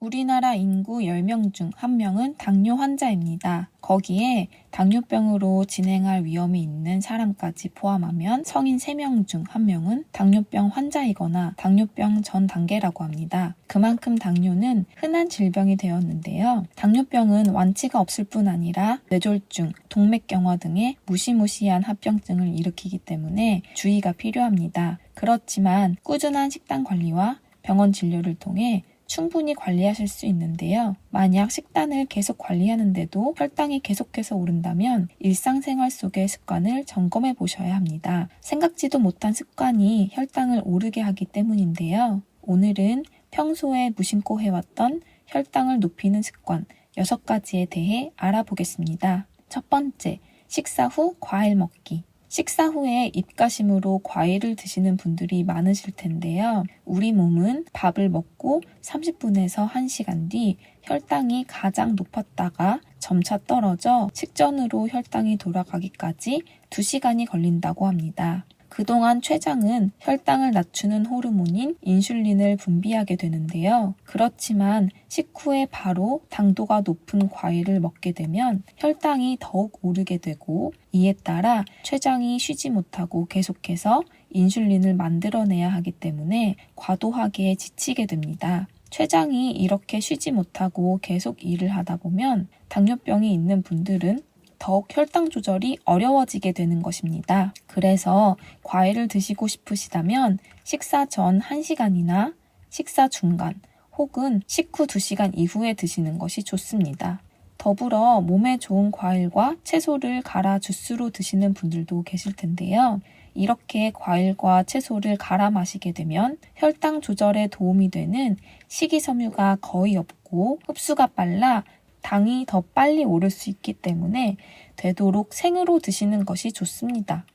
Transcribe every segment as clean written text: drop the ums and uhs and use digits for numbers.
우리나라 인구 10명 중 1명은 당뇨 환자입니다. 거기에 당뇨병으로 진행할 위험이 있는 사람까지 포함하면 성인 3명 중 1명은 당뇨병 환자이거나 당뇨병 전 단계라고 합니다. 그만큼 당뇨는 흔한 질병이 되었는데요. 당뇨병은 완치가 없을 뿐 아니라 뇌졸중, 동맥경화 등의 무시무시한 합병증을 일으키기 때문에 주의가 필요합니다. 그렇지만 꾸준한 식단 관리와 병원 진료를 통해 충분히 관리하실 수 있는데요. 만약 식단을 계속 관리하는데도 혈당이 계속해서 오른다면 일상생활 속의 습관을 점검해 보셔야 합니다. 생각지도 못한 습관이 혈당을 오르게 하기 때문인데요. 오늘은 평소에 무심코 해왔던 혈당을 높이는 습관 6가지에 대해 알아보겠습니다. 첫 번째, 식사 후 과일 먹기. 식사 후에 입가심으로 과일을 드시는 분들이 많으실 텐데요. 우리 몸은 밥을 먹고 30분에서 1시간 뒤 혈당이 가장 높았다가 점차 떨어져 식전으로 혈당이 돌아가기까지 2시간이 걸린다고 합니다. 그동안 췌장은 혈당을 낮추는 호르몬인 인슐린을 분비하게 되는데요. 그렇지만 식후에 바로 당도가 높은 과일을 먹게 되면 혈당이 더욱 오르게 되고 이에 따라 췌장이 쉬지 못하고 계속해서 인슐린을 만들어내야 하기 때문에 과도하게 지치게 됩니다. 췌장이 이렇게 쉬지 못하고 계속 일을 하다 보면 당뇨병이 있는 분들은 더욱 혈당 조절이 어려워지게 되는 것입니다. 그래서 과일을 드시고 싶으시다면 식사 전 1시간이나 식사 중간 혹은 식후 2시간 이후에 드시는 것이 좋습니다. 더불어 몸에 좋은 과일과 채소를 갈아 주스로 드시는 분들도 계실 텐데요. 이렇게 과일과 채소를 갈아 마시게 되면 혈당 조절에 도움이 되는 식이섬유가 거의 없고 흡수가 빨라 당이 더 빨리 오를 수 있기 때문에 되도록 생으로 드시는 것이 좋습니다.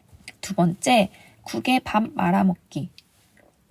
두 번째, 국에 밥 말아 먹기.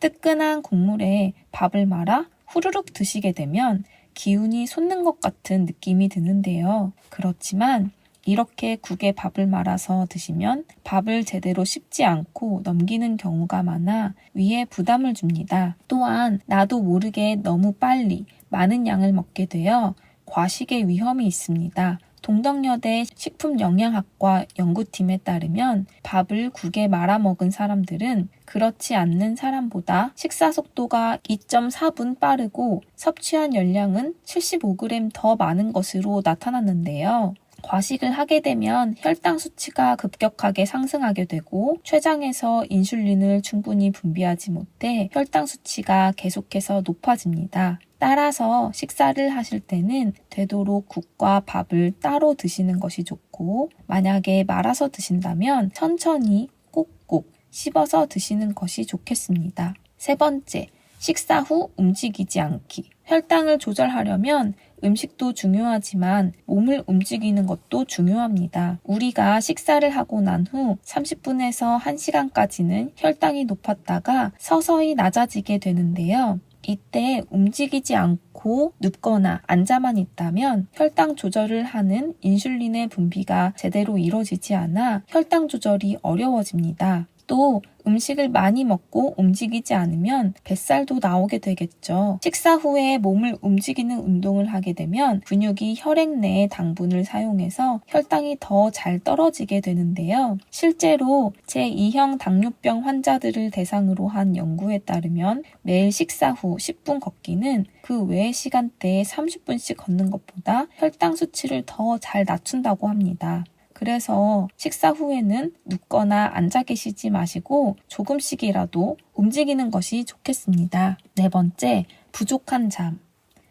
뜨끈한 국물에 밥을 말아 후루룩 드시게 되면 기운이 솟는 것 같은 느낌이 드는데요. 그렇지만 이렇게 국에 밥을 말아서 드시면 밥을 제대로 씹지 않고 넘기는 경우가 많아 위에 부담을 줍니다. 또한 나도 모르게 너무 빨리 많은 양을 먹게 되어 과식의 위험이 있습니다. 동덕여대 식품영양학과 연구팀에 따르면 밥을 국에 말아 먹은 사람들은 그렇지 않는 사람보다 식사 속도가 2.4분 빠르고 섭취한 열량은 75g 더 많은 것으로 나타났는데요. 과식을 하게 되면 혈당 수치가 급격하게 상승하게 되고 췌장에서 인슐린을 충분히 분비하지 못해 혈당 수치가 계속해서 높아집니다. 따라서 식사를 하실 때는 되도록 국과 밥을 따로 드시는 것이 좋고 만약에 말아서 드신다면 천천히 꼭꼭 씹어서 드시는 것이 좋겠습니다. 세 번째, 식사 후 움직이지 않기. 혈당을 조절하려면 음식도 중요하지만 몸을 움직이는 것도 중요합니다. 우리가 식사를 하고 난 후 30분에서 1시간까지는 혈당이 높았다가 서서히 낮아지게 되는데요. 이때 움직이지 않고 눕거나 앉아만 있다면 혈당 조절을 하는 인슐린의 분비가 제대로 이루어지지 않아 혈당 조절이 어려워집니다. 또 음식을 많이 먹고 움직이지 않으면 뱃살도 나오게 되겠죠. 식사 후에 몸을 움직이는 운동을 하게 되면 근육이 혈액 내의 당분을 사용해서 혈당이 더 잘 떨어지게 되는데요. 실제로 제2형 당뇨병 환자들을 대상으로 한 연구에 따르면 매일 식사 후 10분 걷기는 그 외의 시간대에 30분씩 걷는 것보다 혈당 수치를 더 잘 낮춘다고 합니다. 그래서 식사 후에는 눕거나 앉아 계시지 마시고 조금씩이라도 움직이는 것이 좋겠습니다. 네 번째, 부족한 잠.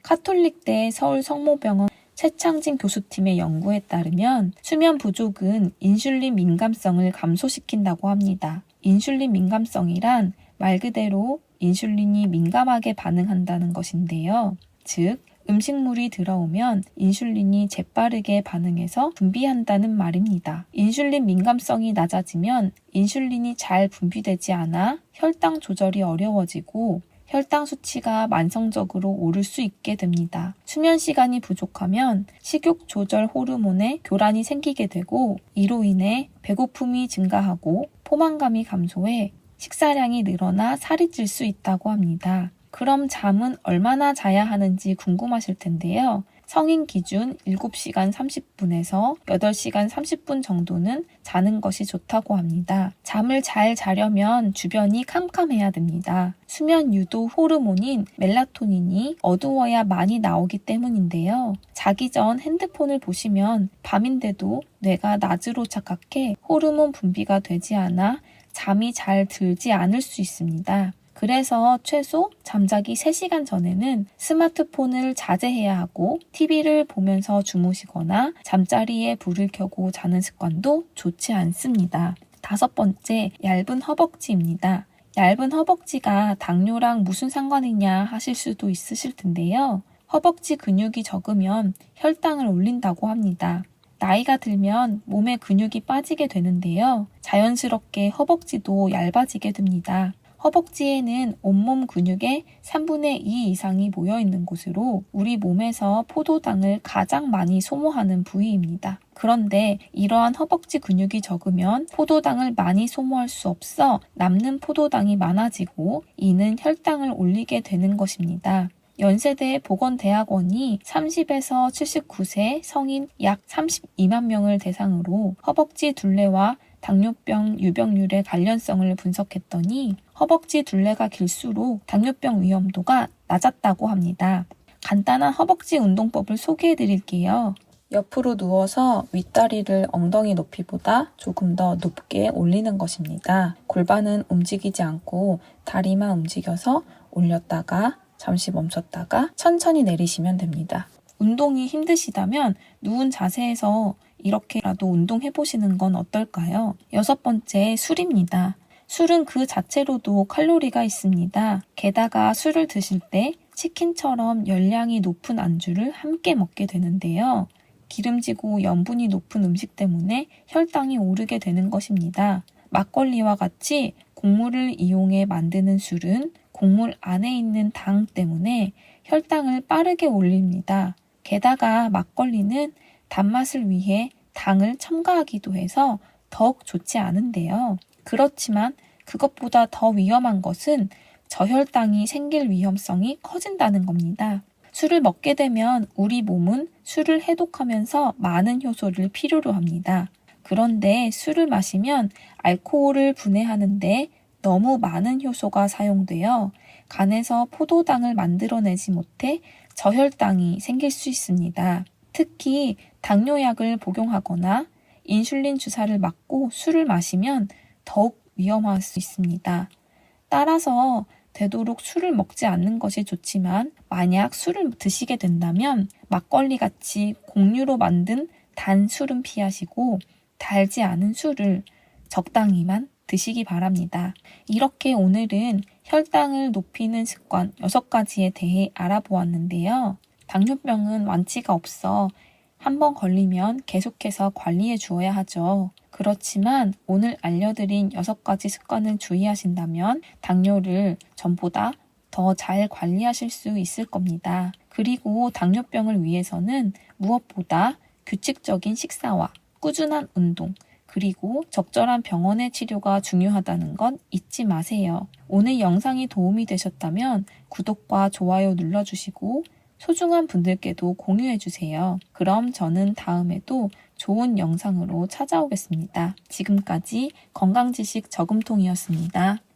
카톨릭대 서울 성모병원 최창진 교수팀의 연구에 따르면 수면 부족은 인슐린 민감성을 감소시킨다고 합니다. 인슐린 민감성이란 말 그대로 인슐린이 민감하게 반응한다는 것인데요. 즉, 음식물이 들어오면 인슐린이 재빠르게 반응해서 분비한다는 말입니다. 인슐린 민감성이 낮아지면 인슐린이 잘 분비되지 않아 혈당 조절이 어려워지고 혈당 수치가 만성적으로 오를 수 있게 됩니다. 수면 시간이 부족하면 식욕 조절 호르몬에 교란이 생기게 되고 이로 인해 배고픔이 증가하고 포만감이 감소해 식사량이 늘어나 살이 찔 수 있다고 합니다. 그럼 잠은 얼마나 자야 하는지 궁금하실 텐데요. 성인 기준 7시간 30분에서 8시간 30분 정도는 자는 것이 좋다고 합니다. 잠을 잘 자려면 주변이 캄캄해야 됩니다. 수면 유도 호르몬인 멜라토닌이 어두워야 많이 나오기 때문인데요. 자기 전 핸드폰을 보시면 밤인데도 뇌가 낮으로 착각해 호르몬 분비가 되지 않아 잠이 잘 들지 않을 수 있습니다. 그래서 최소 잠자기 3시간 전에는 스마트폰을 자제해야 하고 TV를 보면서 주무시거나 잠자리에 불을 켜고 자는 습관도 좋지 않습니다. 5번째, 얇은 허벅지입니다. 얇은 허벅지가 당뇨랑 무슨 상관이냐 하실 수도 있으실 텐데요. 허벅지 근육이 적으면 혈당을 올린다고 합니다. 나이가 들면 몸에 근육이 빠지게 되는데요. 자연스럽게 허벅지도 얇아지게 됩니다. 허벅지에는 온몸 근육의 3분의 2 이상이 모여있는 곳으로 우리 몸에서 포도당을 가장 많이 소모하는 부위입니다. 그런데 이러한 허벅지 근육이 적으면 포도당을 많이 소모할 수 없어 남는 포도당이 많아지고 이는 혈당을 올리게 되는 것입니다. 연세대 보건대학원이 30에서 79세 성인 약 32만 명을 대상으로 허벅지 둘레와 당뇨병 유병률의 관련성을 분석했더니 허벅지 둘레가 길수록 당뇨병 위험도가 낮았다고 합니다. 간단한 허벅지 운동법을 소개해 드릴게요. 옆으로 누워서 윗다리를 엉덩이 높이보다 조금 더 높게 올리는 것입니다. 골반은 움직이지 않고 다리만 움직여서 올렸다가 잠시 멈췄다가 천천히 내리시면 됩니다. 운동이 힘드시다면 누운 자세에서 이렇게라도 운동해보시는 건 어떨까요? 6번째, 술입니다. 술은 그 자체로도 칼로리가 있습니다. 게다가 술을 드실 때 치킨처럼 열량이 높은 안주를 함께 먹게 되는데요. 기름지고 염분이 높은 음식 때문에 혈당이 오르게 되는 것입니다. 막걸리와 같이 곡물을 이용해 만드는 술은 곡물 안에 있는 당 때문에 혈당을 빠르게 올립니다. 게다가 막걸리는 단맛을 위해 당을 첨가하기도 해서 더욱 좋지 않은데요. 그렇지만 그것보다 더 위험한 것은 저혈당이 생길 위험성이 커진다는 겁니다. 술을 먹게 되면 우리 몸은 술을 해독하면서 많은 효소를 필요로 합니다. 그런데 술을 마시면 알코올을 분해하는데 너무 많은 효소가 사용되어 간에서 포도당을 만들어내지 못해 저혈당이 생길 수 있습니다. 특히 당뇨약을 복용하거나 인슐린 주사를 맞고 술을 마시면 더욱 위험할 수 있습니다. 따라서 되도록 술을 먹지 않는 것이 좋지만 만약 술을 드시게 된다면 막걸리 같이 곡류로 만든 단 술은 피하시고 달지 않은 술을 적당히만 드시기 바랍니다. 이렇게 오늘은 혈당을 높이는 습관 6가지에 대해 알아보았는데요. 당뇨병은 완치가 없어 한번 걸리면 계속해서 관리해 주어야 하죠. 그렇지만 오늘 알려드린 6가지 습관을 주의하신다면 당뇨를 전보다 더 잘 관리하실 수 있을 겁니다. 그리고 당뇨병을 위해서는 무엇보다 규칙적인 식사와 꾸준한 운동, 그리고 적절한 병원의 치료가 중요하다는 건 잊지 마세요. 오늘 영상이 도움이 되셨다면 구독과 좋아요 눌러주시고 소중한 분들께도 공유해주세요. 그럼 저는 다음에도 좋은 영상으로 찾아오겠습니다. 지금까지 건강지식 저금통이었습니다.